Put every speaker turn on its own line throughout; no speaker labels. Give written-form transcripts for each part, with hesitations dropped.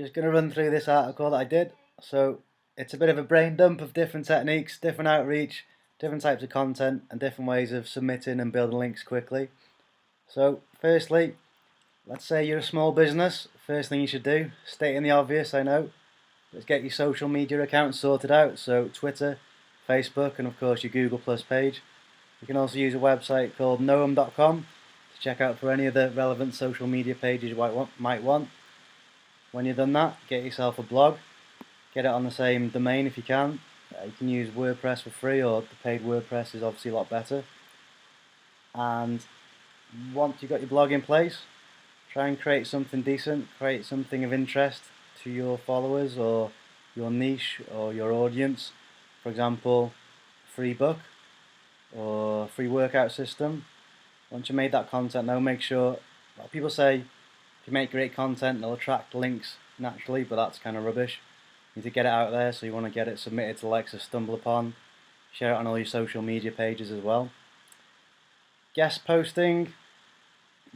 just going to run through this article that I did. So it's a bit of a brain dump of different techniques, different outreach, different types of content, and different ways of submitting and building links quickly. So firstly, let's say you're a small business. First thing you should do, stating the obvious, I know, let's get your social media accounts sorted out. So Twitter, Facebook, and of course your Google Plus page. You can also use a website called Noam.com to check out for any of the relevant social media pages you might want. When you've done that, get yourself a blog. Get it on the same domain if you can. You can use WordPress for free, or the paid WordPress is obviously a lot better. And once you've got your blog in place, try and create something decent, create something of interest to your followers or your niche or your audience. For example, free book or free workout system. Once you made that content though, make sure, well, people say if you make great content it'll attract links naturally, but that's kind of rubbish. You need to get it out there, so you want to get it submitted to the likes of StumbleUpon, share it on all your social media pages as well. Guest posting,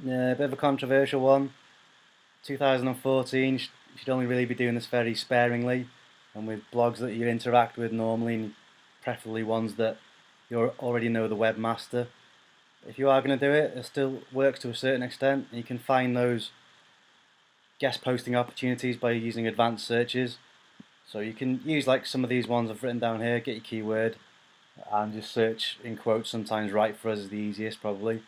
a bit of a controversial one. 2014, you should only really be doing this very sparingly and with blogs that you interact with normally, and preferably ones that you already know the webmaster. If you are going to do it, it still works to a certain extent. You can find those guest posting opportunities by using advanced searches. So you can use like some of these ones I've written down here, get your keyword and just search in quotes. Sometimes Write For Us is the easiest probably.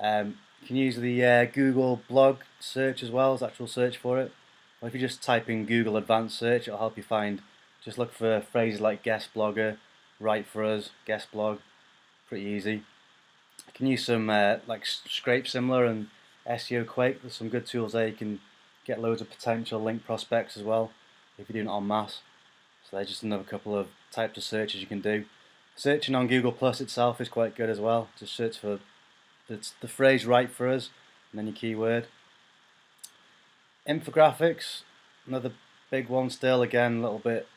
You can use the Google blog search as well as actual search for it. Or if you just type in Google advanced search, it'll help you find, just look for phrases like guest blogger, Write For Us, guest blog, pretty easy. You can use some like Scrape Similar and SEO Quake. There's some good tools there. You can get loads of potential link prospects as well if you're doing it en masse. So there's just another couple of types of searches you can do. Searching on Google Plus itself is quite good as well. Just search for the phrase Write For Us and then your keyword. Infographics, another big one still, again a little bit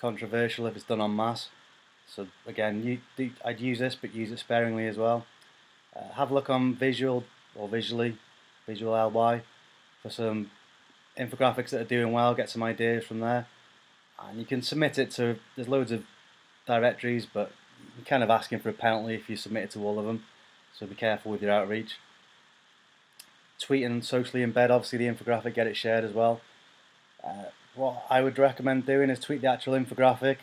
controversial if it's done en masse. So again, I'd use this, but use it sparingly as well. Have a look on Visual Ly, for some infographics that are doing well, get some ideas from there. And you can submit it to, there's loads of directories, but you're kind of asking for a penalty if you submit it to all of them. So be careful with your outreach. Tweet and socially embed obviously the infographic, get it shared as well. What I would recommend doing is tweet the actual infographic,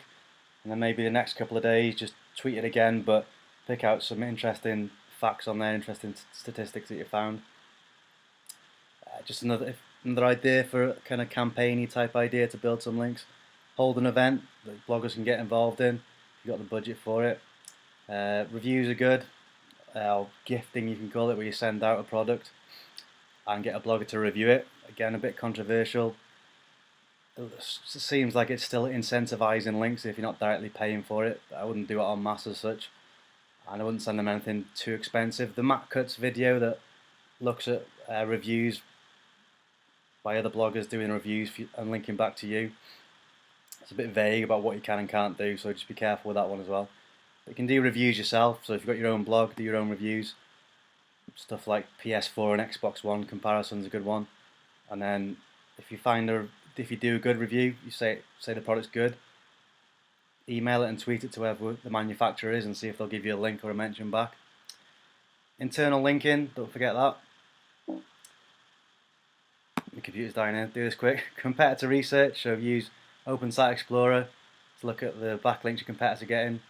and then maybe the next couple of days just tweet it again, but pick out some interesting facts on there, interesting statistics that you found. Just another idea for a kind of campaigny type idea to build some links. Hold an event that bloggers can get involved in if you've got the budget for it. Reviews are good, or gifting you can call it, where you send out a product and get a blogger to review it. Again, a bit controversial. It seems like it's still incentivizing links if you're not directly paying for it. I wouldn't do it en masse as such, and I wouldn't send them anything too expensive. The Matt Cutts video that looks at reviews by other bloggers doing reviews and linking back to you, it's a bit vague about what you can and can't do, so just be careful with that one as well. But you can do reviews yourself, so if you've got your own blog, do your own reviews. Stuff like PS4 and Xbox One comparison is a good one. And then if you do a good review, you say the product's good, email it and tweet it to whoever the manufacturer is and see if they'll give you a link or a mention back. Internal linking, don't forget that. The computer's dying in, do this quick. Competitor research, so use Open Site Explorer to look at the backlinks your competitors are getting.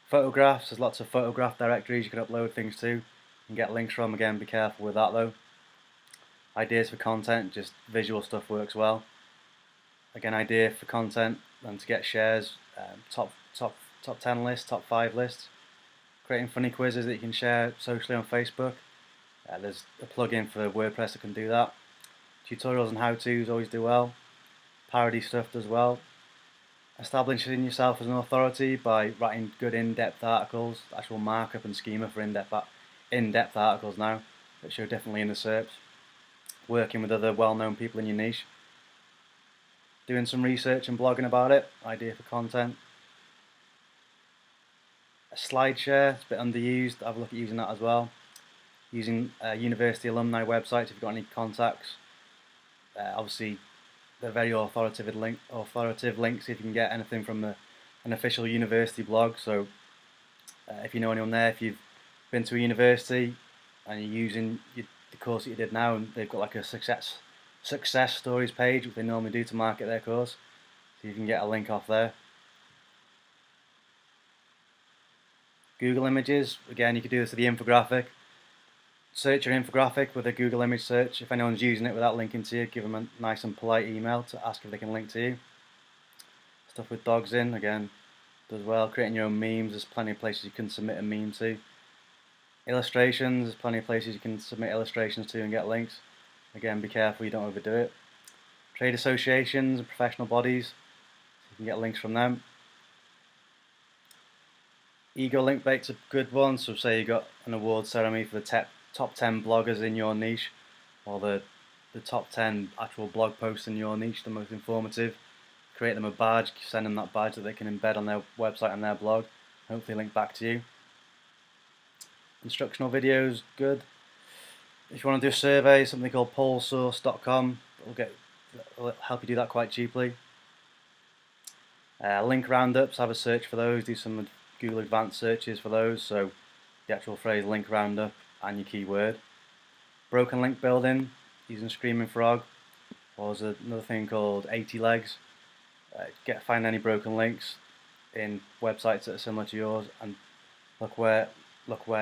Photographs, there's lots of photograph directories you can upload things to and get links from. Again, be careful with that though. Ideas for content, just visual stuff works well. Again, idea for content and to get shares, top 10 lists, top 5 lists. Creating funny quizzes that you can share socially on Facebook. There's a plugin for WordPress that can do that. Tutorials and how-tos always do well. Parody stuff does well. Establishing yourself as an authority by writing good in-depth articles, actual markup and schema for in-depth articles now that show definitely in the SERPs. Working with other well-known people in your niche. Doing some research and blogging about it, idea for content. A SlideShare, it's a bit underused, have a look at using that as well. Using university alumni websites if you've got any contacts. Obviously they're very authoritative links if you can get anything from an official university blog. So if you know anyone there, if you've been to a university and you're using the course that you did now, and they've got like a success stories page, which they normally do to market their course, so you can get a link off there. Google Images, again, you could do this with the infographic. Search your infographic with a Google image search. If anyone's using it without linking to you, give them a nice and polite email to ask if they can link to you. Stuff with dogs in, again, does well. Creating your own memes, there's plenty of places you can submit a meme to. Illustrations, there's plenty of places you can submit illustrations to and get links. Again, be careful you don't overdo it. Trade associations and professional bodies, so you can get links from them. Ego link bait's a good one, so say you got an award ceremony for the top 10 bloggers in your niche, or the top 10 actual blog posts in your niche, the most informative. Create them a badge, send them that badge that they can embed on their website and their blog, hopefully link back to you. Instructional videos, good. If you want to do a survey, something called pollsource.com, it'll help you do that quite cheaply. Link roundups, have a search for those, do some Google advanced searches for those, so the actual phrase link roundup and your keyword. Broken link building, using Screaming Frog, or there's another thing called 80 legs. Find any broken links in websites that are similar to yours, and look where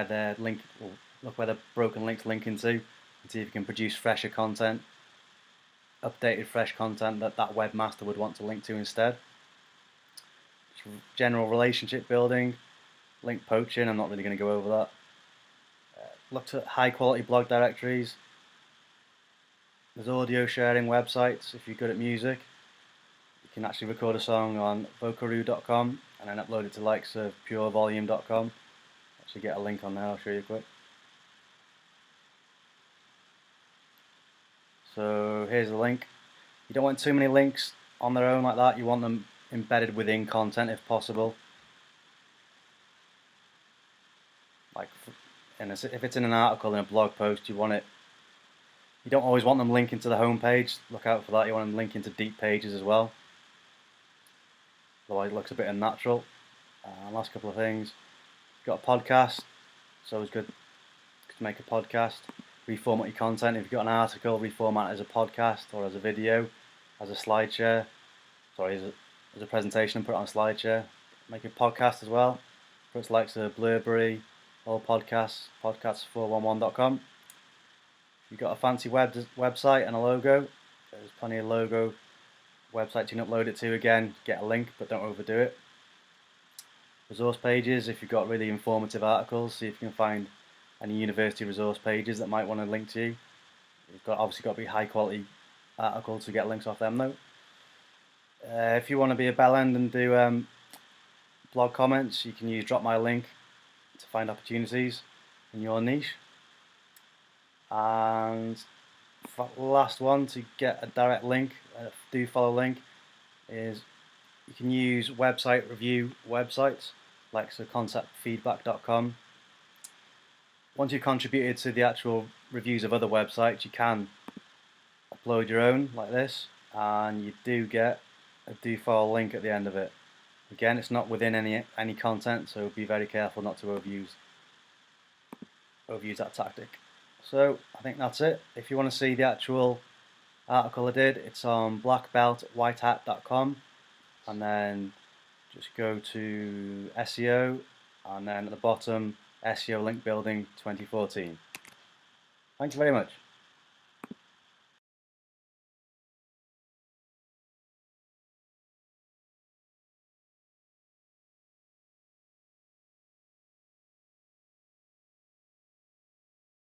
the broken links link into, and see if you can produce fresher content, updated fresh content that webmaster would want to link to instead. General relationship building, link poaching, I'm not really going to go over that. Look at high quality blog directories. There's audio sharing websites. If you're good at music, you can actually record a song on Vocaroo.com and then upload it to likes of purevolume.com. Actually get a link on there, I'll show you quick. So here's the link. You don't want too many links on their own like that, you want them embedded within content if possible. Like if it's in an article, in a blog post, you don't always want them linking to the home page. Look out for that, you want them linking to deep pages as well. Otherwise it looks a bit unnatural. Last couple of things. You've got a podcast, it's always good to make a podcast. Reformat your content. If you've got an article, reformat it as a podcast or as a video, as a SlideShare. Sorry, as a presentation and put it on SlideShare. Make a podcast as well. For its likes of Blurberry, All Podcasts, podcasts411.com. If you've got a fancy website and a logo, there's plenty of logo websites you can upload it to. Again, get a link, but don't overdo it. Resource pages, if you've got really informative articles, see if you can find any university resource pages that might want to link to you. You've obviously got to be high quality articles to get links off them though. If you want to be a bell end and do blog comments, you can use Drop My Link to find opportunities in your niche. And last one, to get a direct link, do follow link, is you can use website review websites like conceptfeedback.com. Once you've contributed to the actual reviews of other websites, you can upload your own like this, and you do get a do follow link at the end of it. Again, it's not within any content, so be very careful not to overuse that tactic. So I think that's it. If you want to see the actual article I did, it's on blackbeltwhitehat.com, and then just go to SEO, and then at the bottom SEO link building 2014. Thank you very much.